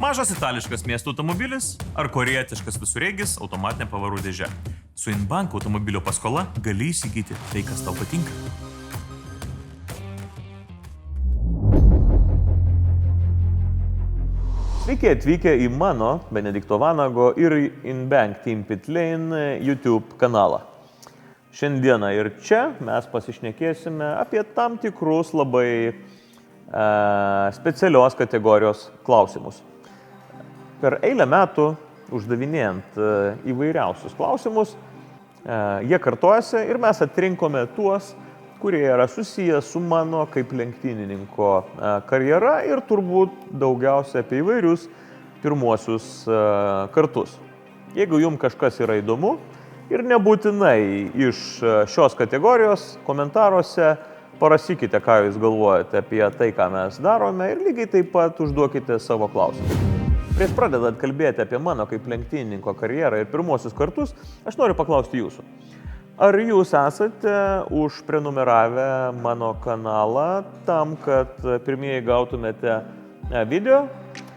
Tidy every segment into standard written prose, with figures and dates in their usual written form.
Mažas itališkas miesto automobilis ar korėjietiškas visureigis automatinė pavarų dėžė. Su Inbank automobilio paskola gali įsigyti tai, kas tau patinka. Sveiki atvykę į mano, Benedikto Vanago ir Inbank Team Pitlane YouTube kanalą. Šiandieną ir čia mes pasišnekėsime apie tam tikrus labai specialios kategorijos klausimus. Per eilę metų, uždavinėjant įvairiausius klausimus, jie kartojasi ir mes atrinkome tuos, kurie yra susiję su mano kaip lenktynininko karjera ir turbūt daugiausia apie įvairius pirmuosius kartus. Jeigu jums kažkas yra įdomu ir nebūtinai iš šios kategorijos, komentaruose parašykite, ką jūs galvojate apie tai, ką mes darome ir lygiai taip pat užduokite savo klausimus. Prieš pradedant kalbėti apie mano kaip lenktynininko karjerą ir pirmuosius kartus, aš noriu paklausti jūsų. Ar jūs esate užprenumeravę mano kanalą tam, kad pirmieji gautumėte video?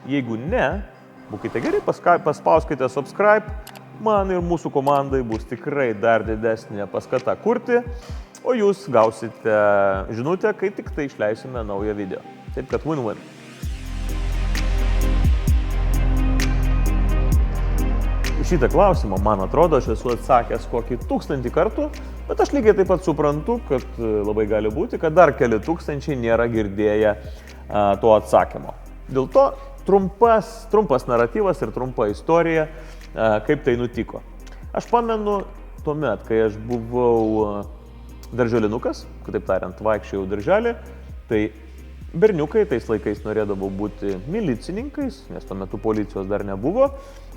Jeigu ne, būkite geri, paspauskite subscribe, man ir mūsų komandai bus tikrai dar didesnė paskata kurti, o jūs gausite žinutę, kai tik tai išleisime naują video. Taip kad win-win. Šitą klausimą, man atrodo, aš esu atsakęs kokį 1000 kartų, bet aš lygiai taip pat suprantu, kad labai gali būti, kad dar keli tūkstančiai nėra girdėję to atsakymo. Dėl to trumpas naratyvas ir trumpa istorija, kaip tai nutiko. Aš pamenu tuomet, kai aš buvau darželinukas, kitaip tariant, vaikščiojau darželį, tai berniukai tais laikais norėdavo būti milicininkais, nes tuo metu policijos dar nebuvo,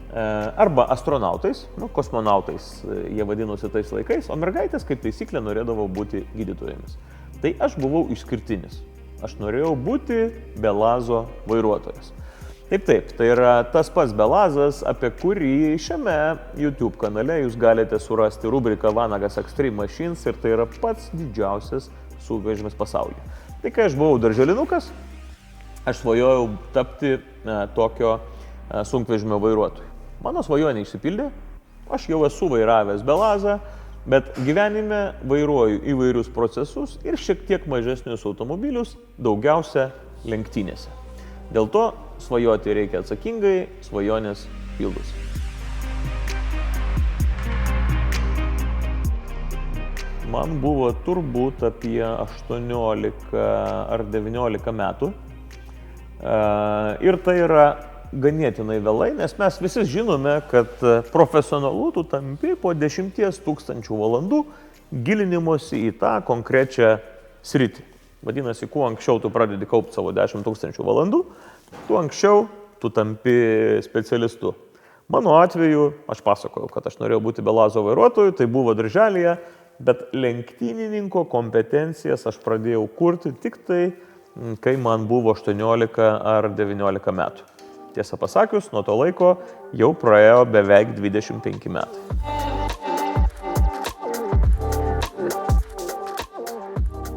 arba astronautais, kosmonautais jie vadinosi tais laikais, o mergaitės kaip taisyklė norėdavo būti gydytojomis. Tai aš buvau išskirtinis. Aš norėjau būti Belazo vairuotojas. Taip, tai yra tas pats Belazas, apie kurį šiame YouTube kanale jūs galite surasti rubriką Vanagas Extreme Machines ir tai yra pats didžiausias sunkvežimis pasaulyje. Tai kai aš buvau darželinukas, aš svajojau tapti tokio sunkvežimio vairuotoju. Mano svajonė išsipildė, aš jau esu vairavęs Belazą, bet gyvenime vairuoju įvairius procesus ir šiek tiek mažesnius automobilius, daugiausia lenktynėse. Dėl to svajoti reikia atsakingai, svajonės pildosi. Man buvo turbūt apie 18 ar 19 metų ir tai yra ganėtinai vėlai, nes mes visi žinome, kad profesionalu tu tampi po 10 000 valandų gilinimosi į tą konkrečią sritį. Vadinasi, kuo anksčiau tu pradedi kaupti savo 10 000 valandų, tuo anksčiau tu tampi specialistu. Mano atveju, aš pasakojau, kad aš norėjau būti Belazo vairuotoju, tai buvo darželyje, bet lenktynininko kompetencijas aš pradėjau kurti tik tai, kai man buvo 18 ar 19 metų. Tiesą pasakius, nuo to laiko jau praėjo beveik 25 metai.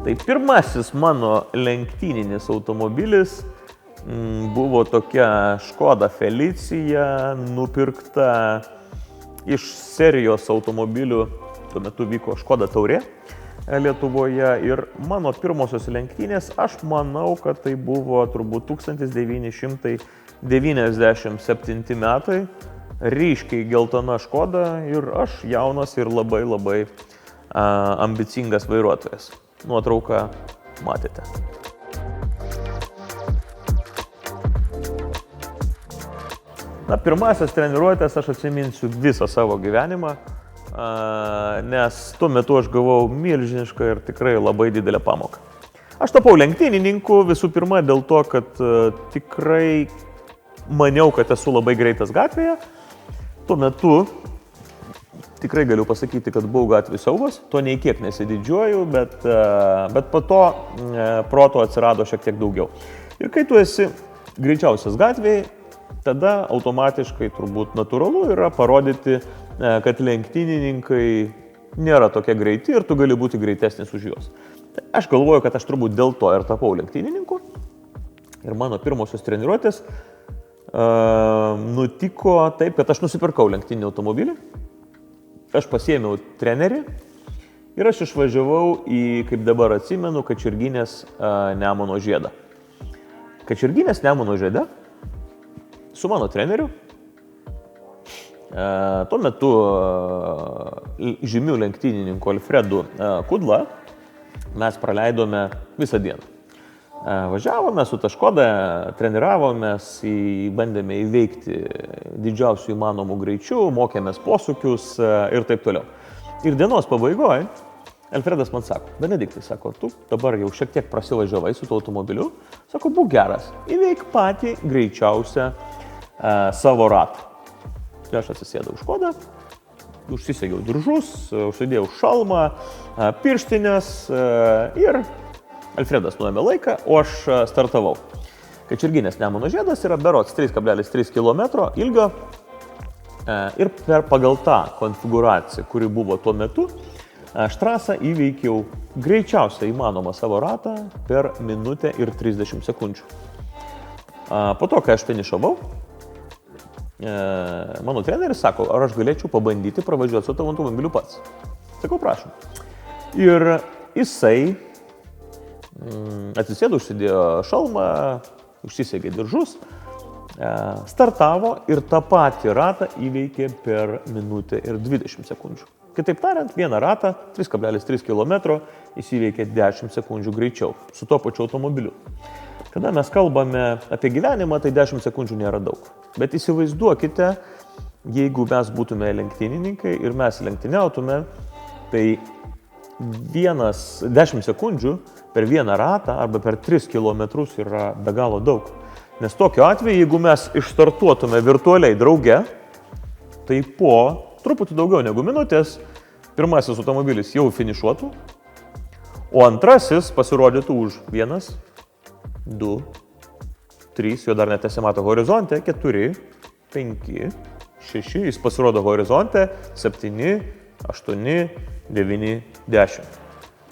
Tai pirmasis mano lenktyninis automobilis buvo tokia Škoda Felicia, nupirkta iš serijos automobilių, tuo metu vyko Škoda Taurė Lietuvoje ir mano pirmosios lenktynės, aš manau, kad tai buvo turbūt 1997 metai, ryškiai geltona Škoda ir aš jaunas ir labai ambicingas vairuotojas. Nuotrauką matėte. Pirmasis treniruotės aš atsiminsiu visą savo gyvenimą, nes tuo metu aš gavau milžinišką ir tikrai labai didelę pamoką. Aš tapau lenktynininku visų pirma dėl to, kad tikrai maniau, kad esu labai greitas gatvėje. Tuo metu tikrai galiu pasakyti, kad buvau gatvių siaubas, to nei kiek nesididžiuoju, bet po to proto atsirado šiek tiek daugiau. Ir kai tu esi greičiausias gatvėje, tada automatiškai turbūt natūralu yra parodyti, kad lenktynininkai nėra tokie greiti ir tu gali būti greitesnis už juos. Aš galvoju, kad aš turbūt dėl to ir tapau lenktynininku. Ir mano pirmosios treniruotės nutiko taip, kad aš nusipirkau lenktyninį automobilį, aš pasiėmiau trenerį ir aš išvažiavau į, kaip dabar atsimenu, Kačerginės Nemuno žiedą. Kačerginės Nemuno žiede su mano treneriu, tuo metu žymių lenktynininku Alfredu Kudla, mes praleidome visą dieną. Važiavome su ta Škoda, treniravomės, bandėme įveikti didžiausių įmanomų greičių, mokėmės posūkius ir taip toliau. Ir dienos pabaigoje Alfredas man sako, Benediktai, sako, tu dabar jau šiek tiek prasivažiavai su tuo automobiliu, sako, būk geras, įveik patį greičiausią savo ratą. Tai aš atsisėdau už Škodą, užsisegiau diržus, užsidėjau šalmą, pirštinės ir Alfredas nuėmė laiką, o aš startavau. Kačerginės Nemuno žiedas yra berods 3,3 km ilgio ir pagal tą konfiguraciją, kuri buvo tuo metu, aš trasą įveikiau greičiausiai įmanomą savo ratą per minutę ir 30 sekundžių. Po to, kai aš finišavau, mano treneris sako, ar aš galėčiau pabandyti pravažiuoti su tavo automobiliu pats. Sakau, prašom. Ir jisai atsisėdo, užsidėjo šalmą, užsisegė diržus, startavo ir tą patį ratą įveikė per minutę ir 20 sekundžių. Kitaip tariant, vieną ratą, 3,3 km, jis įveikė 10 sekundžių greičiau su tuo pačiu automobiliu. Kada mes kalbame apie gyvenimą, tai 10 sekundžių nėra daug. Bet įsivaizduokite, jeigu mes būtume lenktynininkai ir mes lenktyniautume, tai 10 sekundžių per vieną ratą arba per 3 km yra be galo daug. Nes tokiu atveju, jeigu mes išstartuotume virtualiai drauge, tai po truputį daugiau negu minutės pirmasis automobilis jau finišuotų, o antrasis pasirodytų už 1, 2, 3, jo dar net nesimato horizonte, 4, 5, 6, jis pasirodo horizonte, 7, 8, 9, 10.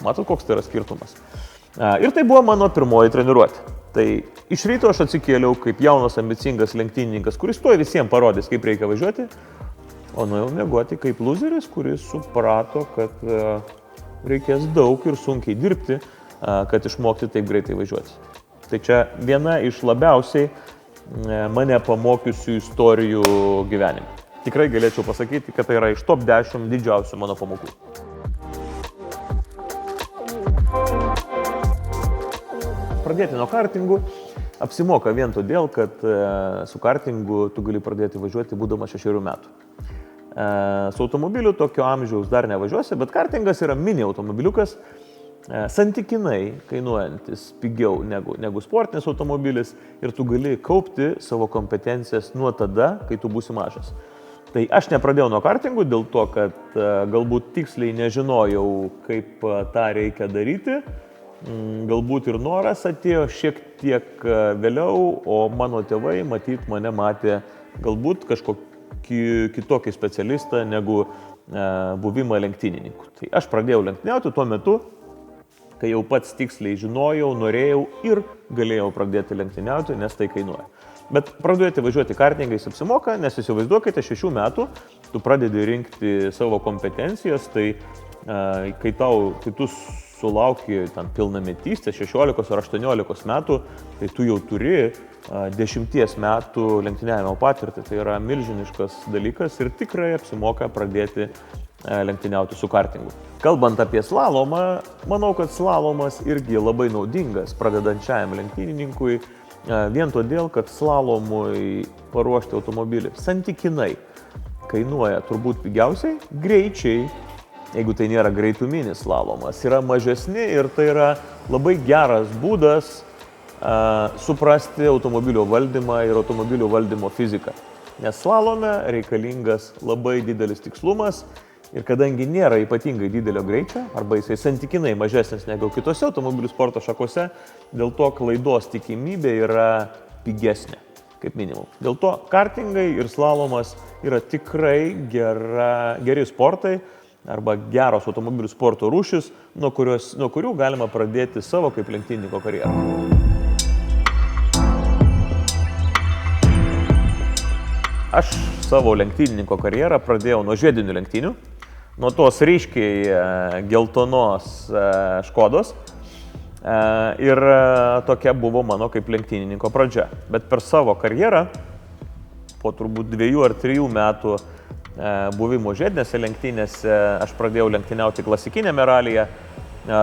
Matot, koks tai yra skirtumas. Ir tai buvo mano pirmoji treniruotė. Tai iš ryto aš atsikėliau kaip jaunas ambicingas lenktynininkas, kuris tuoj visiems parodys, kaip reikia važiuoti, o nuėjau miegoti kaip loseris, kuris suprato, kad reikės daug ir sunkiai dirbti, kad išmokti taip greitai važiuoti. Tai čia viena iš labiausiai mane pamokiusių istorijų gyvenime. Tikrai galėčiau pasakyti, kad tai yra iš top 10 didžiausių mano pamokų. Pradėti nuo kartingų apsimoka vien todėl, kad su kartingu tu gali pradėti važiuoti būdamas 6 metų. Su automobiliu tokio amžiaus dar nevažiuosi, bet kartingas yra mini automobiliukas, santykinai kainuojantis pigiau negu sportinis automobilis ir tu gali kaupti savo kompetencijas nuo tada, kai tu būsi mažas. Tai aš nepradėjau nuo kartingų dėl to, kad galbūt tiksliai nežinojau, kaip tą reikia daryti. Galbūt ir noras atėjo šiek tiek vėliau, o mano tėvai matyt mane matė galbūt kažkokį kitokį specialistą negu buvimą lenktynininku. Tai aš pradėjau lenktyniauti tuo metu, kai jau pats tiksliai žinojau, norėjau ir galėjau pradėti lenktyniauti, nes tai kainuoja. Bet pradėti važiuoti kartingais apsimoka, nes įsivaizduokite, 6 metų tu pradedi rinkti savo kompetencijas, tai kai tu sulauki pilnametystės 16 ar 18 metų, tai tu jau turi 10 metų lenktyniavimo patirtį. Tai yra milžiniškas dalykas ir tikrai apsimoka pradėti lenktyniauti su kartingu. Kalbant apie slalomą, manau, kad slalomas irgi labai naudingas pradedančiajam lenktynininkui, vien todėl, kad slalomui paruošti automobilį santykinai kainuoja turbūt pigiausiai, greičiai, jeigu tai nėra greituminis slalomas, yra mažesni ir tai yra labai geras būdas suprasti automobilio valdymą ir automobilio valdymo fiziką. Nes slalome reikalingas labai didelis tikslumas ir kadangi nėra ypatingai didelio greičio, arba jisai santykinai mažesnis negu kitose automobilių sporto šakose, dėl to klaidos tikimybė yra pigesnė, kaip minimum. Dėl to kartingai ir slalomas yra tikrai geri sportai, arba geros automobilių sporto rūšis, nuo kurių galima pradėti savo kaip lenktynininko karjerą. Aš savo lenktynininko karjerą pradėjau nuo žiedinių lenktynių, nuo tos ryškiai geltonos Škodos. Ir tokia buvo mano kaip lenktynininko pradžia. Bet per savo karjerą, po turbūt 2 ar 3 metų buvimo žiedinėse lenktynėse, aš pradėjau lenktyniauti klasikinėme ralyje.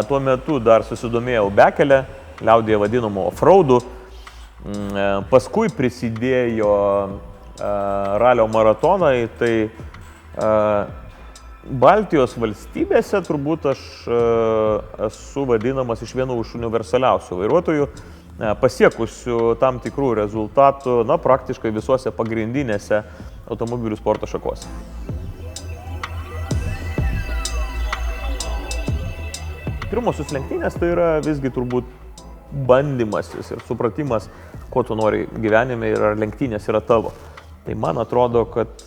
Tuo metu dar susidomėjau bekelę, liaudyje vadinamu offroadu. Paskui prisidėjo ralio maratonai, tai Baltijos valstybėse turbūt aš esu vadinamas iš vienų iš universaliausių vairuotojų, pasiekusių tam tikrų rezultatų, praktiškai visuose pagrindinėse automobilių sporto šakose. Pirmosios lenktynės tai yra visgi turbūt bandymasis ir supratimas, ko tu nori gyvenime ir ar lenktynės yra tavo. Tai man atrodo, kad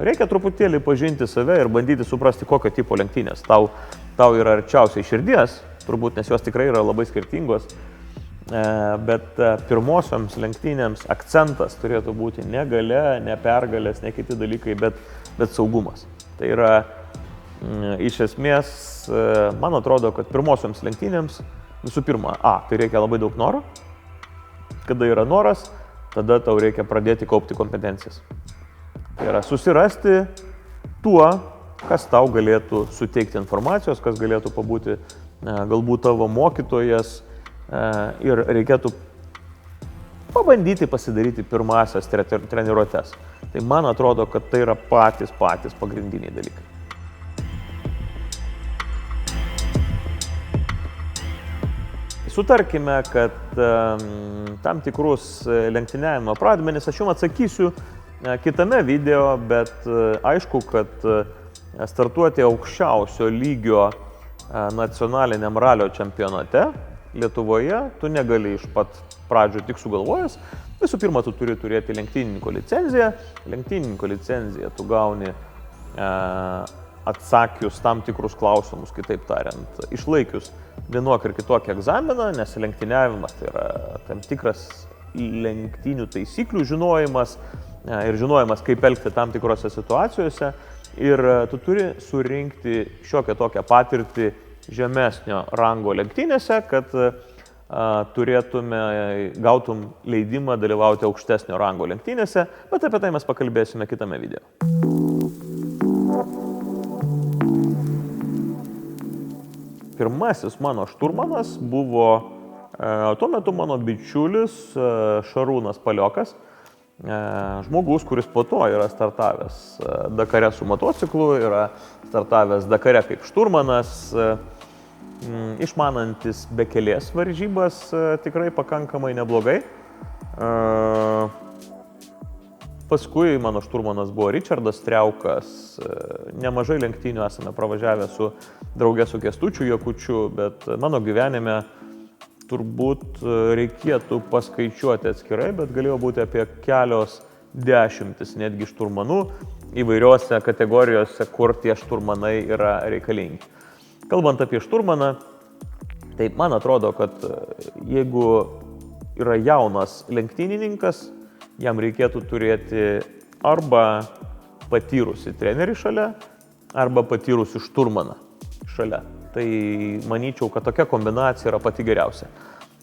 reikia truputėlį pažinti save ir bandyti suprasti, kokio tipo lenktynės tau yra arčiausiai širdies, turbūt, nes jos tikrai yra labai skirtingos. Bet pirmosioms lenktynėms akcentas turėtų būti ne galia, ne pergalės, ne kiti dalykai, bet saugumas. Tai yra iš esmės, man atrodo, kad pirmosioms lenktynėms visų pirma, tai reikia labai daug noro. Kada yra noras, tada tau reikia pradėti kaupti kompetencijas. Tai yra susirasti tuo, kas tau galėtų suteikti informacijos, kas galėtų pabūti galbūt tavo mokytojas ir reikėtų pabandyti pasidaryti pirmasias treniruotes. Tai man atrodo, kad tai yra patys pagrindiniai dalykai. Sutarkime, kad tam tikrus lenktyniavimo pradmenis aš jums atsakysiu kitame video, bet aišku, kad startuoti aukščiausio lygio nacionaliniam ralio čempionate Lietuvoje tu negali iš pat pradžių tik sugalvojęs. Visų pirma, tu turi turėti lenktynininko licenciją. Lenktynininko licenciją tu gauni atsakius tam tikrus klausimus, kitaip tariant, išlaikius vienokį ir kitokį egzaminą, nes lenktyniavimas tai yra tam tikras lenktynių taisyklių žinojimas ir žinojimas, kaip elgti tam tikrose situacijose. Ir tu turi surinkti šiokią tokią patirtį žemesnio rango lenktynėse, kad gautum leidimą dalyvauti aukštesnio rango lenktynėse, bet apie tai mes pakalbėsime kitame video. Pirmasis mano šturmanas buvo tuo metu mano bičiulis Šarūnas Paliokas, žmogus, kuris po to yra startavęs Dakare su motociklu, yra startavęs Dakare kaip šturmanas, išmanantis bekelės varžybas tikrai pakankamai neblogai. Paskui mano šturmanas buvo Ričardas Striaukas, nemažai lenktynių esame pravažiavę drauge su Kęstučiu Jakučiu, bet mano gyvenime turbūt reikėtų paskaičiuoti atskirai, bet galėjo būti apie kelios dešimtis netgi šturmanų įvairiose kategorijose, kur tie šturmanai yra reikalingi. Kalbant apie šturmaną, tai man atrodo, kad jeigu yra jaunas lenktynininkas, jam reikėtų turėti arba patyrusi trenerį šalia, arba patyrusi šturmaną šalia. Tai manyčiau, kad tokia kombinacija yra pati geriausia.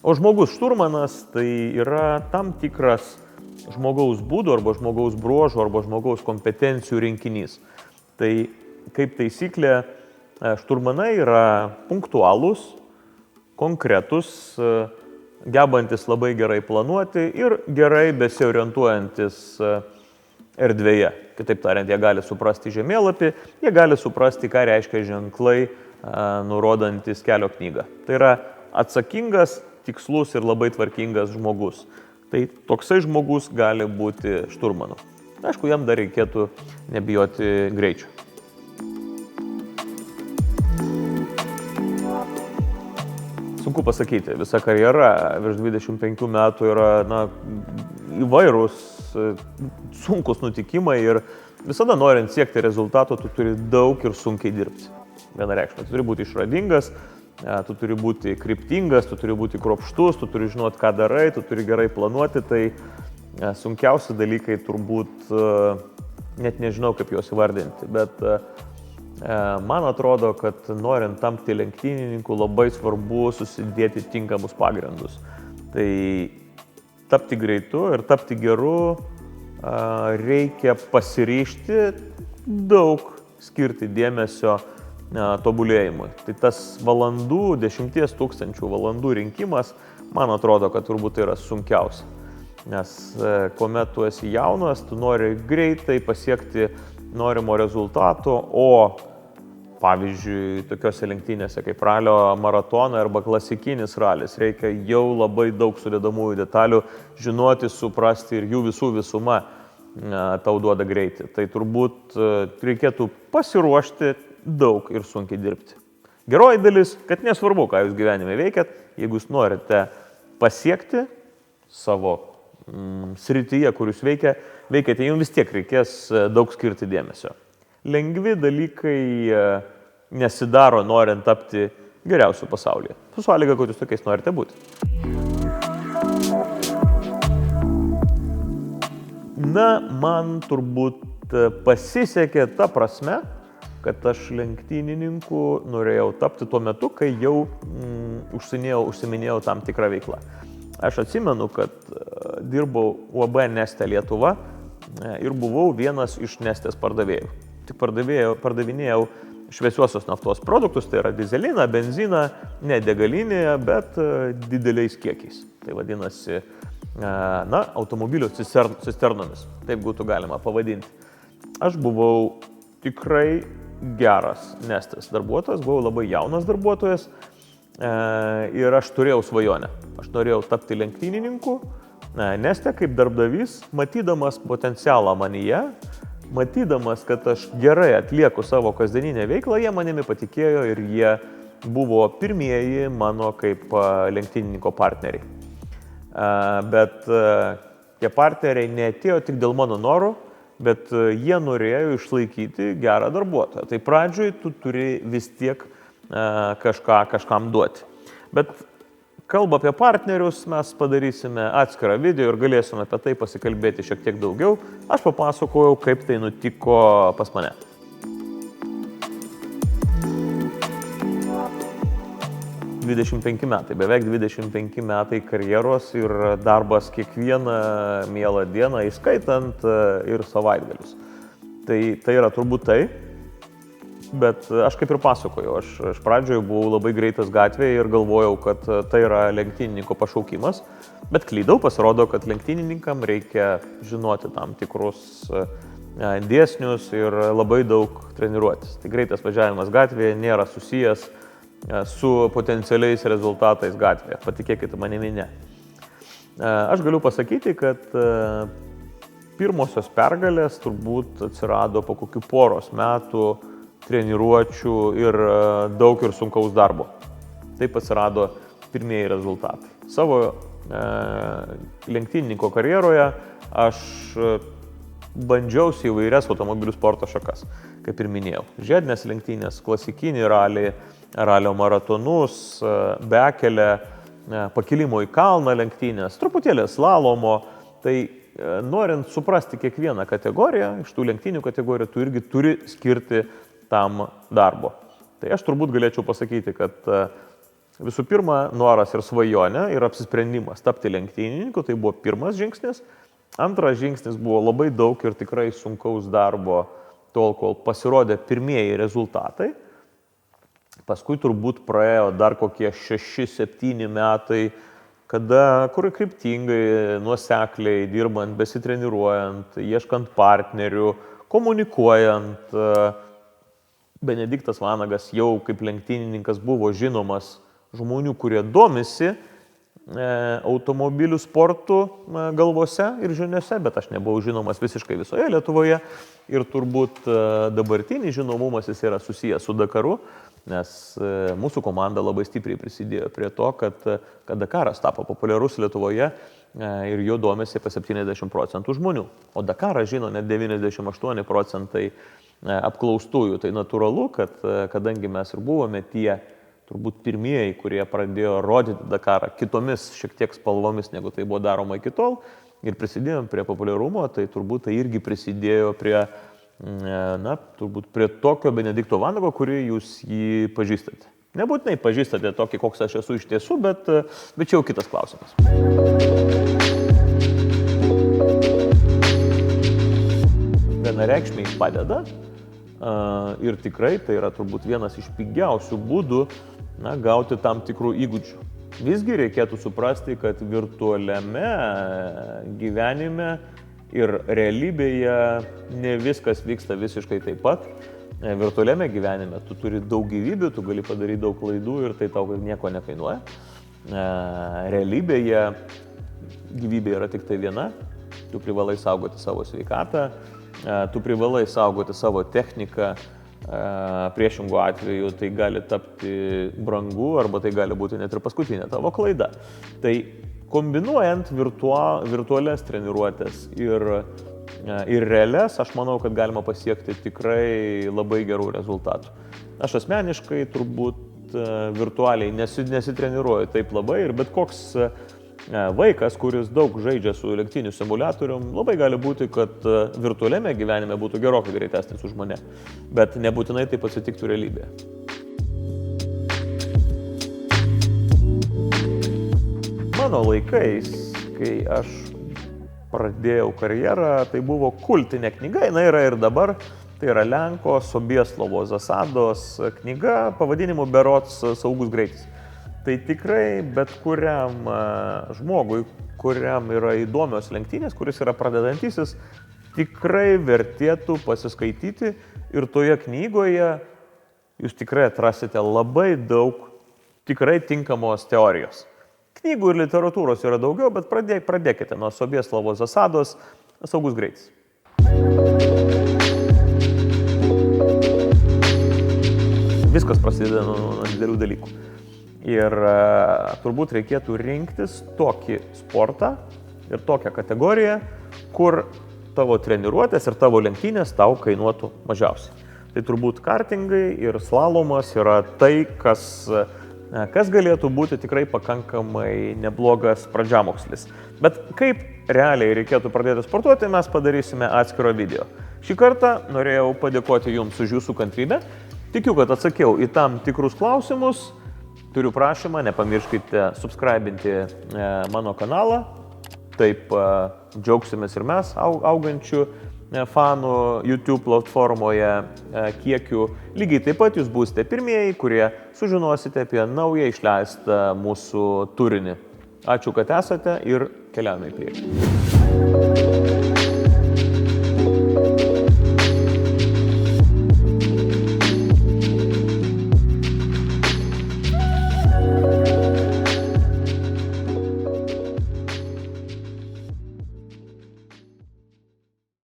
O žmogus šturmanas tai yra tam tikras žmogaus būdų arba žmogaus bruožų arba žmogaus kompetencijų rinkinys. Tai kaip taisyklė, šturmanai yra punktualūs, konkretus, gebantis labai gerai planuoti ir gerai besiorientuojantis erdvėje. Kitaip tariant, jie gali suprasti žemėlapį, jie gali suprasti, ką reiškia ženklai, nurodantis kelio knygą. Tai yra atsakingas, tikslus ir labai tvarkingas žmogus. Tai toksai žmogus gali būti šturmanu. Aišku, jam dar reikėtų nebijoti greičio. Sunku pasakyti, visa karjera virš 25 metų yra įvairūs, sunkus nutikimai ir visada norint siekti rezultato, tu turi daug ir sunkiai dirbti. Vienareikšmiai, tu turi būti išradingas, tu turi būti kryptingas, tu turi būti kruopštus, tu turi žinoti, ką darai, tu turi gerai planuoti. Tai Sunkiausi dalykai turbūt, net nežinau kaip juos įvardinti, bet man atrodo, kad norint tampti lenktynininku labai svarbu susidėti tinkamus pagrindus. Tai tapti greitu ir tapti geru reikia pasiryžti daug skirti dėmesio tobulėjimui. Tai tas valandų, 10 000 valandų rinkimas, man atrodo, kad turbūt tai yra sunkiausia. Nes kuomet tu esi jaunas, tu nori greitai pasiekti norimo rezultato, o pavyzdžiui, tokiose lenktynėse kaip ralio maratonai arba klasikinis ralis, reikia jau labai daug sudedamųjų detalių žinoti, suprasti ir jų visų visuma tau duoda greitį. Tai turbūt reikėtų pasiruošti daug ir sunkiai dirbti. Geroji dalis, kad nesvarbu, ką jūs gyvenime veikiat, jeigu jūs norite pasiekti savo srityje, kur jūs veikiate, jums vis tiek reikės daug skirti dėmesio. Lengvi dalykai nesidaro norint tapti geriausiu pasaulyje. Su sąlyga, kad jūs tokiais norite būti. Na, man turbūt pasisekė ta prasme, kad aš lenktynininku norėjau tapti tuo metu, kai jau užsiminėjau tam tikrą veiklą. Aš atsimenu, kad dirbau UAB Neste Lietuva ir buvau vienas iš Nestės pardavėjų. Tik pardavinėjau šviesiuosios naftos produktus, tai yra dizeliną, benziną, ne degalinėje, bet dideliais kiekiais. Tai vadinasi, automobilių cisternomis, taip būtų galima pavadinti. Aš buvau tikrai geras Nestės darbuotojas, buvau labai jaunas darbuotojas ir aš turėjau svajonę. Aš norėjau tapti lenktynininku, Neste kaip darbdavys, matydamas potencialą manyje, matydamas, kad aš gerai atlieku savo kasdieninę veiklą, jie manimi patikėjo ir jie buvo pirmieji mano kaip lenktynininko partneriai. Bet tie partneriai neatėjo tik dėl mano norų, bet jie norėjo išlaikyti gerą darbuotoją. Tai pradžioj tu turi vis tiek kažkam duoti. Bet kalbą apie partnerius mes padarysime atskirą video ir galėsime apie tai pasikalbėti šiek tiek daugiau. Aš papasakojau, kaip tai nutiko pas mane. Beveik 25 metai karjeros ir darbas kiekvieną mielą dieną, įskaitant ir savaitgalius. Tai yra turbūt tai, bet aš kaip ir pasakoju, aš pradžioje buvau labai greitas gatvėje ir galvojau, kad tai yra lenktynininko pašaukimas, bet klydau, pasirodo, kad lenktynininkam reikia žinoti tam tikrus dėsnius ir labai daug treniruotis. Tai greitas važiavimas gatvėje nėra susijęs su potencialiais rezultatais gatvėje, patikėkite manimi, ne. Aš galiu pasakyti, kad pirmosios pergalės turbūt atsirado po kokių poros metų treniruočių ir daug ir sunkaus darbo. Taip atsirado pirmieji rezultatai. Savo lenktynininko karjeroje aš bandžiausi įvairias automobilių sporto šakas, kaip ir minėjau. Žiedinės lenktynės, klasikinį ralį, ralio maratonus, bekelę, pakilimo į kalną lenktynės, truputėlį slalomo. Tai norint suprasti kiekvieną kategoriją, iš tų lenktynių kategorijų, tu irgi turi skirti tam darbo. Tai aš turbūt galėčiau pasakyti, kad visų pirma, noras ir svajonė ir apsisprendimas tapti lenktynininku, tai buvo pirmas žingsnis. Antras žingsnis buvo labai daug ir tikrai sunkaus darbo tol, kol pasirodė pirmieji rezultatai. Paskui turbūt praėjo dar kokie 6-7 metai, kada kur kryptingai, nuosekliai dirbant, besitreniruojant, ieškant partnerių, komunikuojant, Benediktas Vanagas jau kaip lenktynininkas buvo žinomas žmonių, kurie domisi automobilių sportų galvose ir žiniose, bet aš nebuvau žinomas visiškai visoje Lietuvoje ir turbūt dabartinis žinomumas jis yra susijęs su Dakaru, nes mūsų komanda labai stipriai prisidėjo prie to, kad Dakaras tapo populiarus Lietuvoje ir jo domisi apie 70% žmonių, o Dakarą žino net 98% apklaustųjų. Tai natūralu, kad kadangi mes ir buvome tie turbūt pirmieji, kurie pradėjo rodyti Dakarą kitomis šiek tiek spalvomis, negu tai buvo daroma iki tol, ir prisidėjo prie populiarumo, tai turbūt tai irgi prisidėjo prie, turbūt prie tokio Benedikto Vanago, kurį jūs jį pažįstate. Nebūtinai pažįstate tokį, koks aš esu iš tiesų, bet čia jau kitas klausimas. Vienareikšmiai padeda ir tikrai tai yra turbūt vienas iš pigiausių būdų gauti tam tikrų įgūdžių. Visgi reikėtų suprasti, kad virtualiame gyvenime ir realybėje ne viskas vyksta visiškai taip pat. Virtualiame gyvenime tu turi daug gyvybių, tu gali padaryti daug klaidų ir tai tau nieko nekainuoja. Realybėje gyvybė yra tik tai viena, tu privalai saugoti savo sveikatą, tu privalai saugoti savo techniką, priešingų atveju tai gali tapti brangu arba tai gali būti net ir paskutinė tavo klaida. Tai kombinuojant virtualias treniruotės ir realias, aš manau, kad galima pasiekti tikrai labai gerų rezultatų. Aš asmeniškai turbūt virtualiai nesitreniruoju taip labai ir bet koks vaikas, kuris daug žaidžia su lenktynių simuliatorium, labai gali būti, kad virtualiame gyvenime būtų gerokai greitesnis už mane, bet nebūtinai taip atsitiktų realybėje. Mano laikais, kai aš pradėjau karjerą, tai buvo kultinė knyga, jinai yra ir dabar, tai yra Lenko Sobieslovo Zasados knyga pavadinimu berods Saugus greitis. Tai tikrai bet kuriam žmogui, kuriam yra įdomios lenktynės, kuris yra pradedantysis, tikrai vertėtų pasiskaityti ir toje knygoje jūs tikrai atrasite labai daug tikrai tinkamos teorijos. Knygų ir literatūros yra daugiau, bet pradėkite nuo Sobieslovo Zasados Saugus greitis. Viskas prasideda nuo didelių dalykų. Ir turbūt reikėtų rinktis tokį sportą ir tokią kategoriją, kur tavo treniruotės ir tavo lenktynės tau kainuotų mažiausiai. Tai turbūt kartingai ir slalomas yra tai, kas galėtų būti tikrai pakankamai neblogas pradžiamokslis. Bet kaip realiai reikėtų pradėti sportuoti, mes padarysime atskiro video. Šį kartą norėjau padėkoti Jums už Jūsų kantrybę. Tikiu, kad atsakiau į tam tikrus klausimus. Turiu prašymą, nepamirškite subscribinti mano kanalą. Taip džiaugsimės ir mes augančių fanų YouTube platformoje kiekiu. Lygiai taip pat jūs būsite pirmieji, kurie sužinosite apie naują išleistą mūsų turinį. Ačiū, kad esate ir keliaujame į priekį.